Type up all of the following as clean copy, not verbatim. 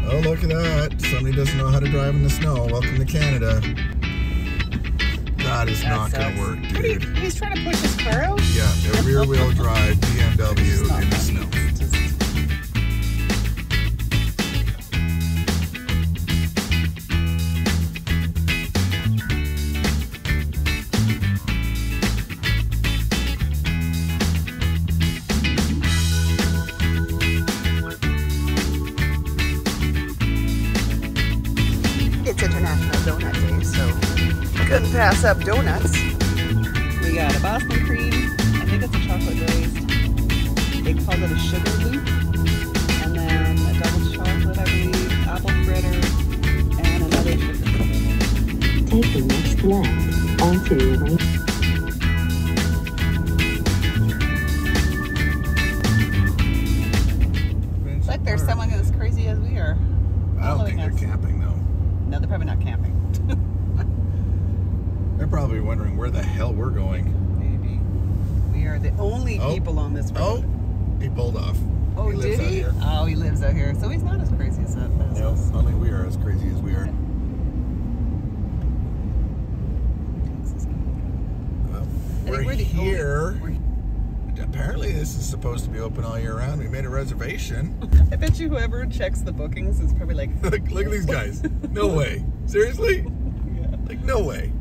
Oh, look at that. Somebody doesn't know how to drive in the snow. Welcome to Canada. That is not going to work, dude. He's trying to push his car out? Yeah, a rear-wheel drive BMW in the snow. It's International Donut Day, so couldn't pass up donuts. We got a Boston cream. I think it's a chocolate glazed. They call it a sugar loop. And then a double chocolate, I believe, apple fritter, and another sugar loop. Take the next left onto your right. It's like there's someone as crazy as we are. I don't think they're camping, though. No, they're probably not camping. They're probably wondering where the hell we're going. Maybe. We are the only people on this road. Oh, he pulled off. Oh, he did he? Oh, he lives out here. So he's not as crazy as us. No, only we are as crazy as we are. Well, we're here. Apparently this is supposed to be open all year round. We made a reservation. I bet you whoever checks the bookings is probably like... look at these guys. No way. Seriously? Yeah. Like, no way.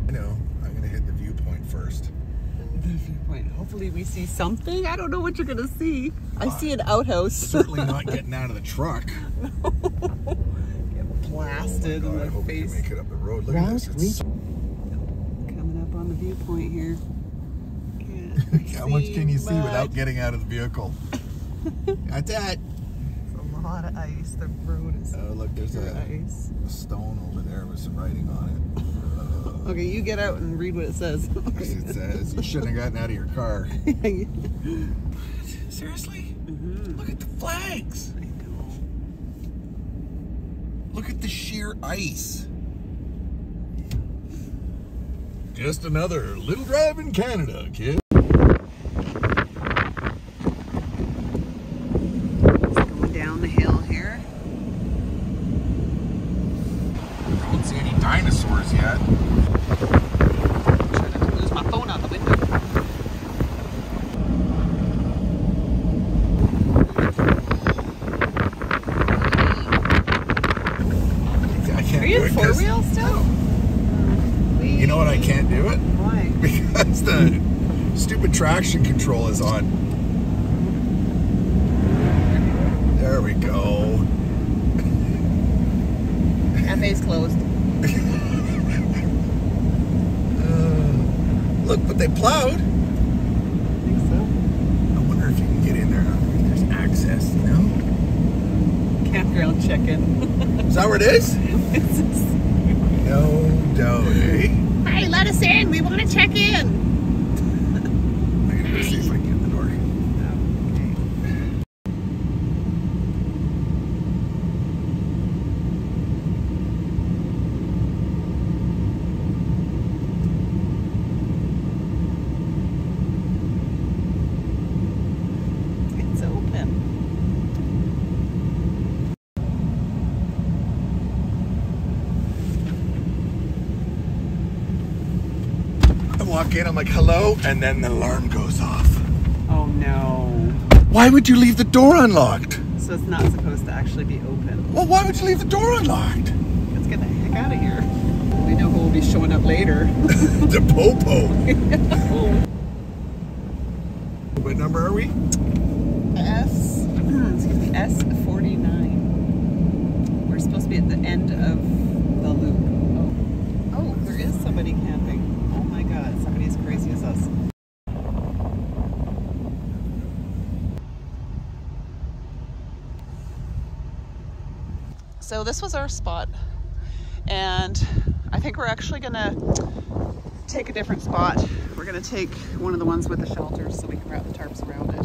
I know. I'm going to hit the viewpoint first. The viewpoint. Hopefully we see something. I don't know what you're going to see. I see an outhouse. Certainly not getting out of the truck. No. Get blasted in the I hope we face. can make it up the road. Look at this. It's... Coming up on the viewpoint here. How much can you see without getting out of the vehicle? That's that. It's a lot of ice. The road is look, there's a stone over there with some writing on it. Okay, you get out and read what it says. It says you shouldn't have gotten out of your car. Seriously? Mm-hmm. Look at the flags. I know. Look at the sheer ice. Just another little drive in Canada, kid. Going down the hill here. I don't see any dinosaurs yet. I'm trying not to lose my phone out the window. I can't. Are you in four-wheel still? You know what? I can't do it. Why? Because the stupid traction control is on. There we go. Cafe's closed. Look, but they plowed. I think so. I wonder if you can get in there. There's access, you know? Campground check-in. Is that where it is? No doubt, eh? Hey, let us in. We want to check in. I'm gonna go see if I can get the door. It's open. Walk in, I'm like, hello, and then the alarm goes off. Oh no. Why would you leave the door unlocked? So it's not supposed to actually be open. Well, why would you leave the door unlocked? Let's get the heck out of here. We know who will be showing up later. The popo. What number are we? S49. We're supposed to be at the end of the loop. Oh, there is somebody camping. Oh my God, somebody as crazy as us. So this was our spot, and I think we're actually gonna take a different spot. We're gonna take one of the ones with the shelters so we can wrap the tarps around it. I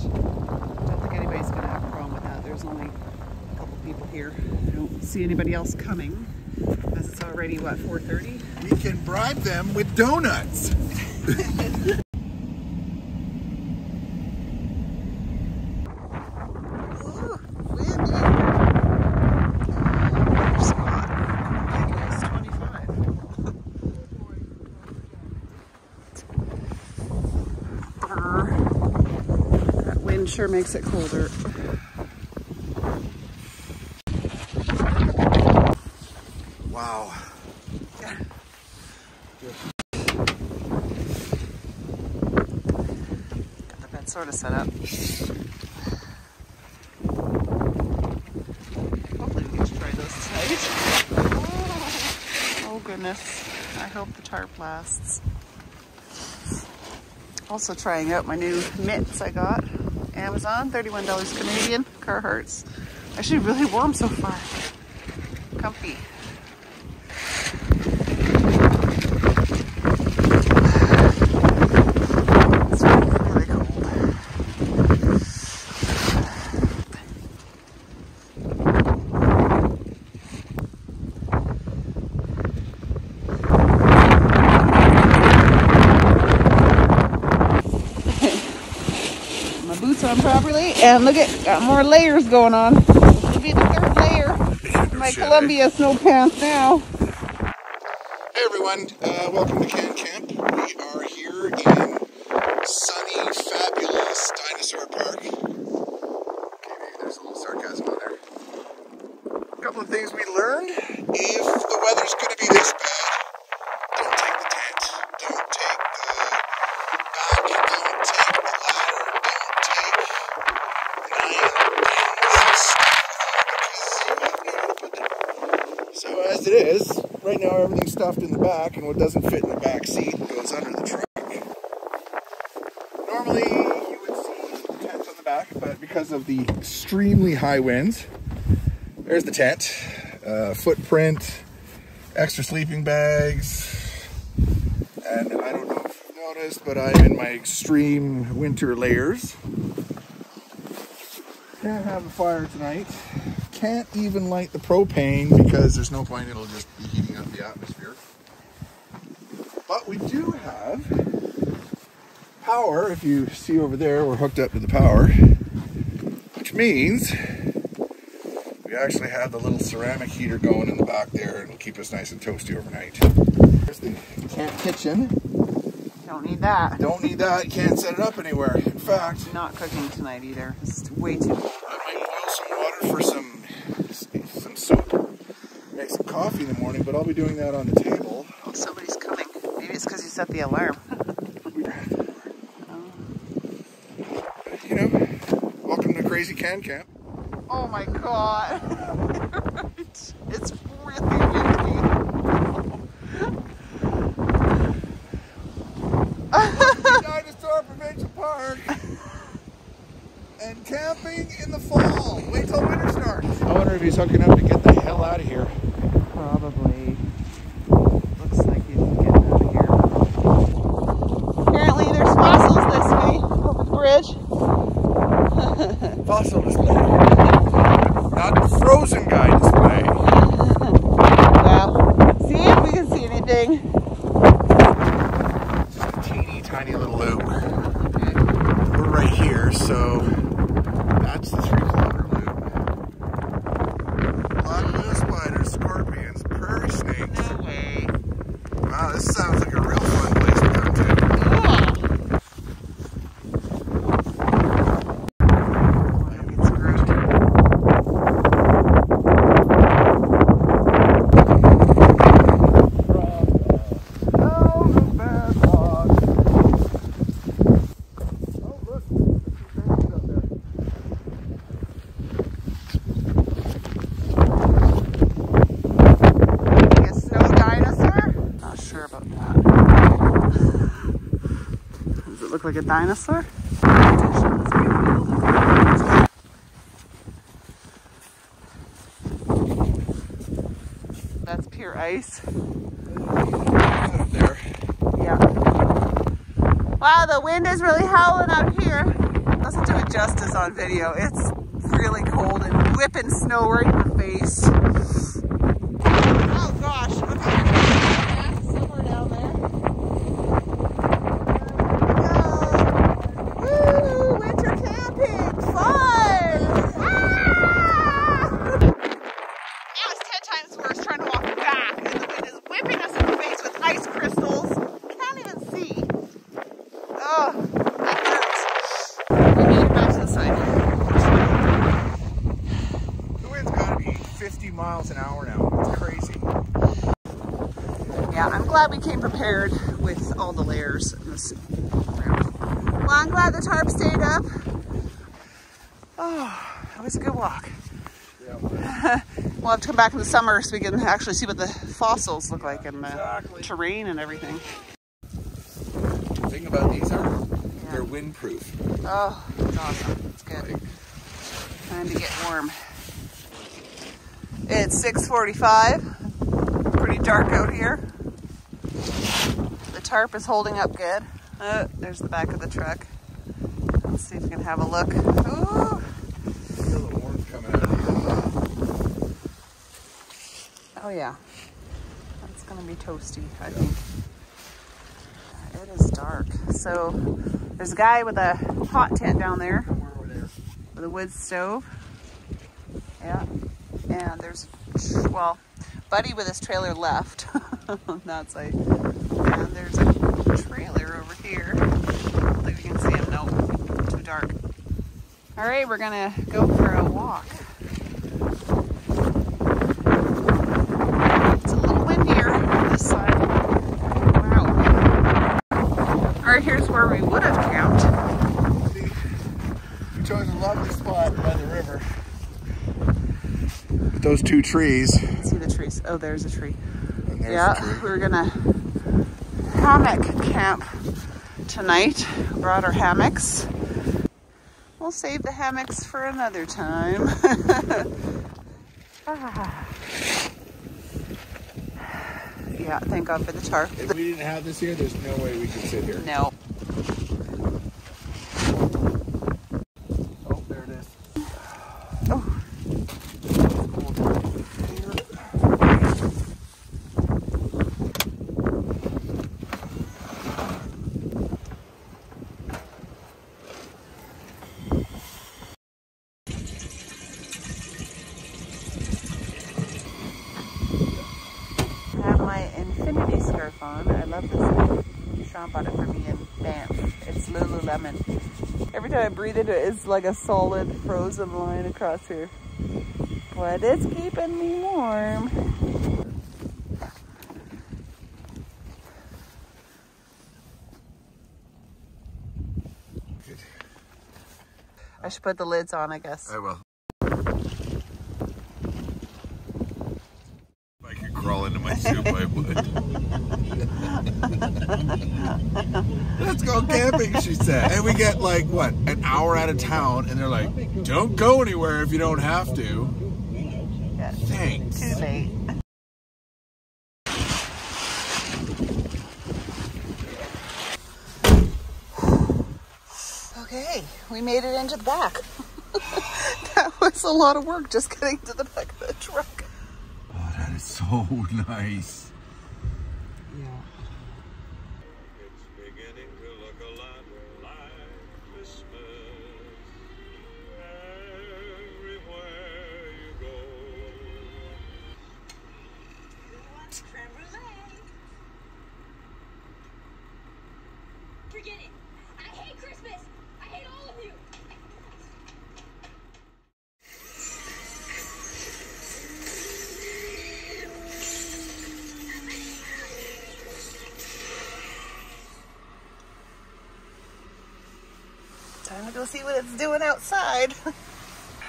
don't think anybody's gonna have a problem with that. There's only a couple people here. I don't see anybody else coming, as it's already, what, 4:30? We can bribe them with donuts. Ooh, windy. wind sure makes it colder. Wow. Got the bed sort of set up. Hopefully we get to try those tonight. Oh goodness. I hope the tarp lasts. Also trying out my new mitts I got. Amazon, $31 Canadian, Carhartts. Actually really warm so far. Comfy. It's really cold. My boots on properly, and look at, got more layers going on. This will be the third layer. My Columbia snow pants now. Hey everyone, welcome to Can Camp. We are here in sunny, fabulous Dinosaur Park. Okay, maybe there's a little sarcasm on there. A couple of things we learned. If the weather's going to be this bad, don't take the tent, don't take the back, don't take the ladder, don't take the 9 pins. So as it is, right now everything's stuffed in the back, and what doesn't fit in the back seat goes under the truck. Normally you would see the tent on the back, but because of the extremely high winds, there's the tent, footprint, extra sleeping bags, and I don't know if you've noticed, but I'm in my extreme winter layers. Can't have a fire tonight. Can't even light the propane because there's no point, it'll just be heating up the atmosphere. But we do have power. If you see over there, we're hooked up to the power, which means we actually have the little ceramic heater going in the back there, and it'll keep us nice and toasty overnight. There's the camp kitchen. Don't need that. Don't need that, you can't set it up anywhere. In fact, Not cooking tonight either. It's way too cold. I might boil some water for some soup, make some coffee in the morning, but I'll be doing that on the table. Oh, somebody's coming. Maybe it's because you set the alarm. You know, welcome to Crazy Can Camp. Oh my god. It's really windy. Dinosaur Provincial Park and camping in the fall. Wait till winter starts. I wonder if he's hooking up to get the hell out of here. Probably. Looks like he's getting out of here. Apparently there's fossils this way over the bridge. Fossil display. Not the frozen guy display. Well, see if we can see anything. Just a teeny tiny little loop. We're right here, so that's the 3-kilometer loop. Black widow spiders, scorpions, prairie snakes. No way. Wow, this sounds like a real fun place to come to. Like a dinosaur? That's pure ice. Up there. Yeah. Wow, the wind is really howling out here. Doesn't do it justice on video. It's really cold and whipping snow right in the face. Oh gosh. Okay. Somewhere down there. side. The wind's gotta be 50 miles an hour now. It's crazy. Yeah, I'm glad we came prepared with all the layers in this round. Well, I'm glad the tarp stayed up. Oh, it was a good walk. Yeah. We'll have to come back in the summer so we can actually see what the fossils look like and the terrain and everything. The thing about these are, they're windproof. Oh, it's awesome. It's good. Time to get warm. It's 6:45. Pretty dark out here. The tarp is holding up good. Oh, there's the back of the truck. Let's see if we can have a look. Ooh. Feel the warmth coming out of here. Oh yeah. That's gonna be toasty, I think. It is dark. So there's a guy with a hot tent down there with a wood stove. Yeah. And there's, well, Buddy with his trailer left on that side. And there's a trailer over here. I don't think we can see him. No, too dark. All right, we're gonna go for a walk. It's a little windier on this side. Wow. All right, here's where we would have camped. See, we chose a lovely spot by the river. With those two trees. Let's see the trees. Oh, there's a tree. And there's Yeah, a tree. we're gonna hammock camp tonight. Brought our hammocks. We'll save the hammocks for another time. Yeah, thank God for the tarp. If we didn't have this here, there's no way we could sit here. No. Oh, there it is. Oh. On. I love this. Sean bought it for me in Banff. It's Lululemon. Every time I breathe into it, it's like a solid frozen line across here. But it's keeping me warm. Good. I should put the lids on, I guess. I will. If I could crawl into my soup, I would. Let's go camping, she said. And we get like, what, an hour out of town, and they're like, don't go anywhere if you don't have to. Yeah. Thanks. Too late. Okay, we made it into the back. That was a lot of work just getting to the back of the truck. Oh, that is so nice. Yeah. It's beginning to look a lot like Christmas everywhere you go. You want creme brulee? Forget it. I hate Christmas. I hate all of you. Time to go see what it's doing outside.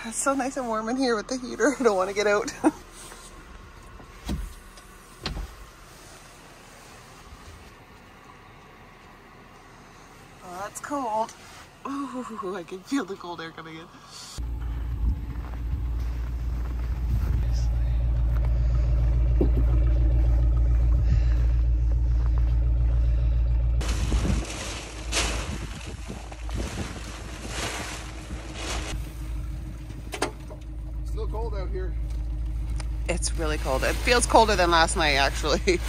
It's so nice and warm in here with the heater. I don't want to get out. Oh, that's cold. Ooh, I can feel the cold air coming in. Still cold out here. It's really cold. It feels colder than last night, actually.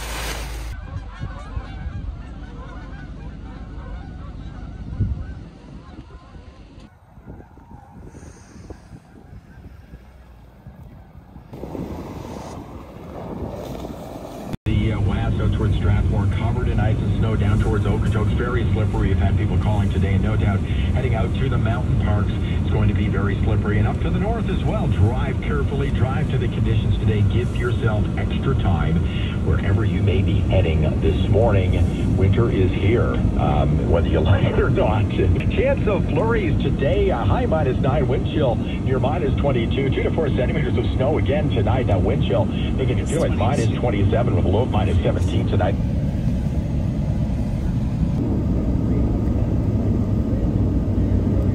The WASA out towards Strathmore, covered in ice and snow down towards Okotoks. Very slippery. We've had people calling today, and no doubt heading out to the mountain parks. It's going to be very slippery. And up to the north as well. Drive carefully. Drive to the conditions today. Give yourself extra time wherever you may be heading this morning. Winter is here, whether you like it or not. Chance of flurries today. High -9, wind chill near -22. 2 to 4 centimeters of snow again tonight. That wind chill making it feel like -27 with a low of -17 tonight.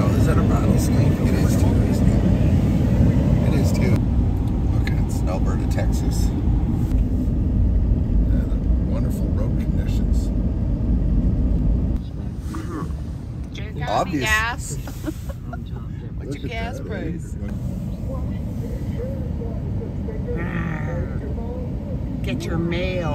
Oh, is that a rattlesnake? It is too, isn't it? It is too. Okay, it's Alberta, Texas. Yeah, the wonderful road conditions. Obvious. Gas. What's your gas price? Get your mail.